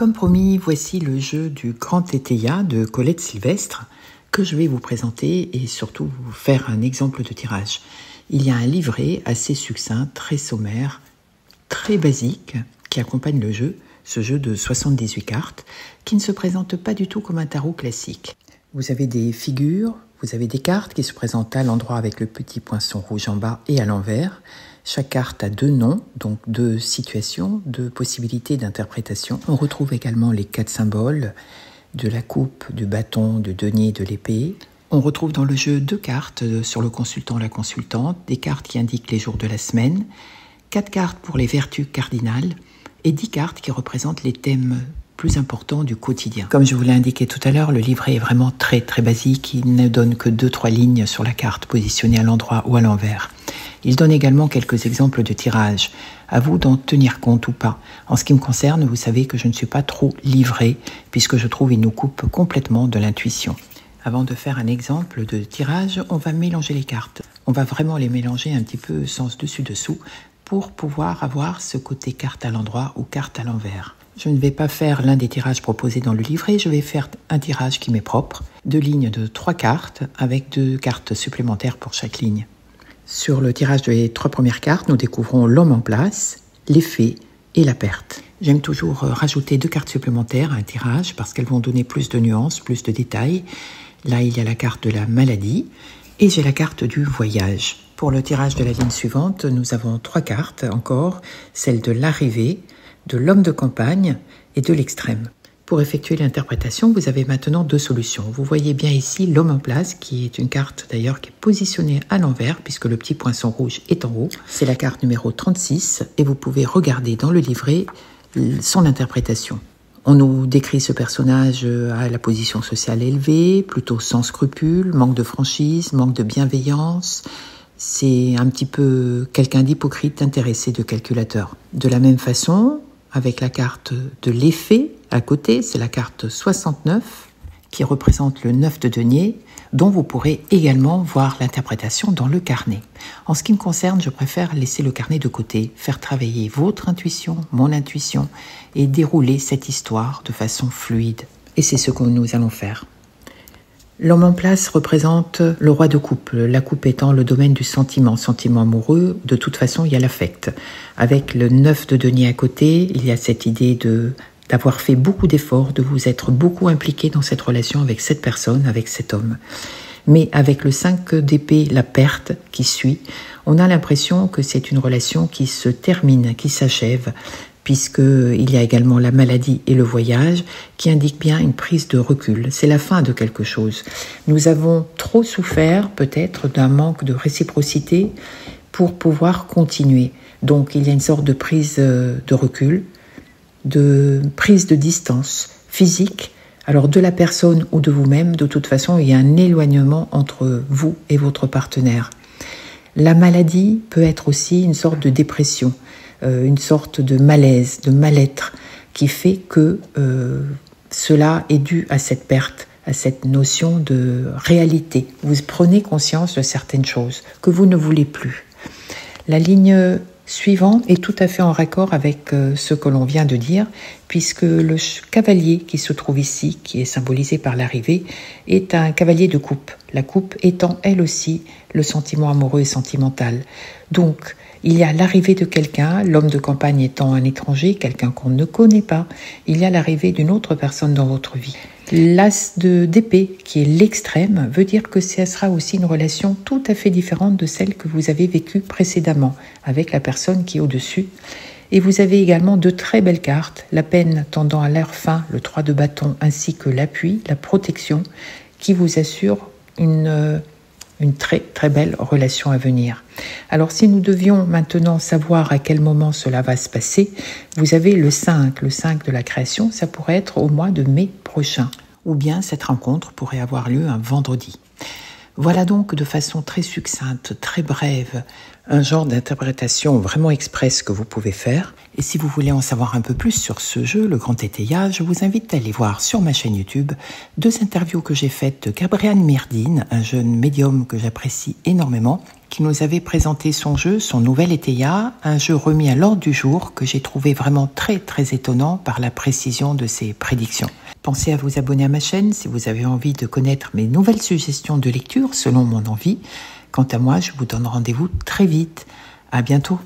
Comme promis, voici le jeu du Grand Teteia de Colette Sylvestre que je vais vous présenter et surtout vous faire un exemple de tirage. Il y a un livret assez succinct, très sommaire, très basique qui accompagne le jeu, ce jeu de 78 cartes qui ne se présente pas du tout comme un tarot classique. Vous avez des figures, vous avez des cartes qui se présentent à l'endroit avec le petit poinçon rouge en bas et à l'envers. Chaque carte a deux noms, donc deux situations, deux possibilités d'interprétation. On retrouve également les 4 symboles de la coupe, du bâton, du denier et de l'épée. On retrouve dans le jeu 2 cartes sur le consultant, la consultante, des cartes qui indiquent les jours de la semaine, 4 cartes pour les vertus cardinales et 10 cartes qui représentent les thèmes plus importants du quotidien. Comme je vous l'ai indiqué tout à l'heure, le livret est vraiment très basique. Il ne donne que 2-3 lignes sur la carte positionnée à l'endroit ou à l'envers. Il donne également quelques exemples de tirage. À vous d'en tenir compte ou pas. En ce qui me concerne, vous savez que je ne suis pas trop livré, puisque je trouve qu'il nous coupe complètement de l'intuition. Avant de faire un exemple de tirage, on va mélanger les cartes. On va vraiment les mélanger un petit peu sens dessus-dessous pour pouvoir avoir ce côté carte à l'endroit ou carte à l'envers. Je ne vais pas faire l'un des tirages proposés dans le livret, je vais faire un tirage qui m'est propre. 2 lignes de 3 cartes avec 2 cartes supplémentaires pour chaque ligne. Sur le tirage des 3 premières cartes, nous découvrons l'homme en place, l'effet et la perte. J'aime toujours rajouter 2 cartes supplémentaires à un tirage parce qu'elles vont donner plus de nuances, plus de détails. Là, il y a la carte de la maladie et j'ai la carte du voyage. Pour le tirage de la ligne suivante, nous avons 3 cartes encore, celle de l'arrivée, de l'homme de campagne et de l'extrême. Pour effectuer l'interprétation, vous avez maintenant 2 solutions. Vous voyez bien ici l'homme en place, qui est une carte d'ailleurs qui est positionnée à l'envers, puisque le petit poinçon rouge est en haut. C'est la carte numéro 36, et vous pouvez regarder dans le livret son interprétation. On nous décrit ce personnage à la position sociale élevée, plutôt sans scrupules, manque de franchise, manque de bienveillance. C'est un petit peu quelqu'un d'hypocrite, intéressé, de calculateur. De la même façon, avec la carte de l'effet à côté, c'est la carte 69 qui représente le 9 de denier, dont vous pourrez également voir l'interprétation dans le carnet. En ce qui me concerne, je préfère laisser le carnet de côté, faire travailler votre intuition, mon intuition, et dérouler cette histoire de façon fluide. Et c'est ce que nous allons faire. L'homme en place représente le roi de coupe, la coupe étant le domaine du sentiment amoureux. De toute façon, il y a l'affect. Avec le 9 de denier à côté, il y a cette idée d'avoir fait beaucoup d'efforts, de vous être beaucoup impliqué dans cette relation avec cette personne, avec cet homme. Mais avec le 5 d'épée, la perte qui suit, on a l'impression que c'est une relation qui se termine, qui s'achève, puisqu'il y a également la maladie et le voyage qui indiquent bien une prise de recul. C'est la fin de quelque chose. Nous avons trop souffert peut-être d'un manque de réciprocité pour pouvoir continuer. Donc il y a une sorte de prise de recul, de prise de distance physique, alors de la personne ou de vous-même. De toute façon, il y a un éloignement entre vous et votre partenaire. La maladie peut être aussi une sorte de dépression, une sorte de malaise, de mal-être, qui fait que cela est dû à cette perte, à cette notion de réalité. Vous prenez conscience de certaines choses que vous ne voulez plus. La ligne suivante est tout à fait en raccord avec ce que l'on vient de dire, puisque le cavalier qui se trouve ici, qui est symbolisé par l'arrivée, est un cavalier de coupe. La coupe étant elle aussi le sentiment amoureux et sentimental. Donc, il y a l'arrivée de quelqu'un, l'homme de campagne étant un étranger, quelqu'un qu'on ne connaît pas. Il y a l'arrivée d'une autre personne dans votre vie. L'as d'épée, qui est l'extrême, veut dire que ce sera aussi une relation tout à fait différente de celle que vous avez vécue précédemment, avec la personne qui est au-dessus. Et vous avez également 2 très belles cartes, la peine tendant à leur fin, le 3 de bâton, ainsi que l'appui, la protection, qui vous assure une très belle relation à venir. Alors si nous devions maintenant savoir à quel moment cela va se passer, vous avez le 5 de la création, ça pourrait être au mois de mai prochain. Ou bien cette rencontre pourrait avoir lieu un vendredi. Voilà donc de façon très succincte, très brève, un genre d'interprétation vraiment express que vous pouvez faire. Et si vous voulez en savoir un peu plus sur ce jeu, le Grand Teteia, je vous invite à aller voir sur ma chaîne YouTube 2 interviews que j'ai faites de Gabriel Myrdine, un jeune médium que j'apprécie énormément, qui nous avait présenté son jeu, son nouvel Eteia, un jeu remis à l'ordre du jour que j'ai trouvé vraiment très étonnant par la précision de ses prédictions. Pensez à vous abonner à ma chaîne si vous avez envie de connaître mes nouvelles suggestions de lecture selon mon envie. Quant à moi, je vous donne rendez-vous très vite. À bientôt.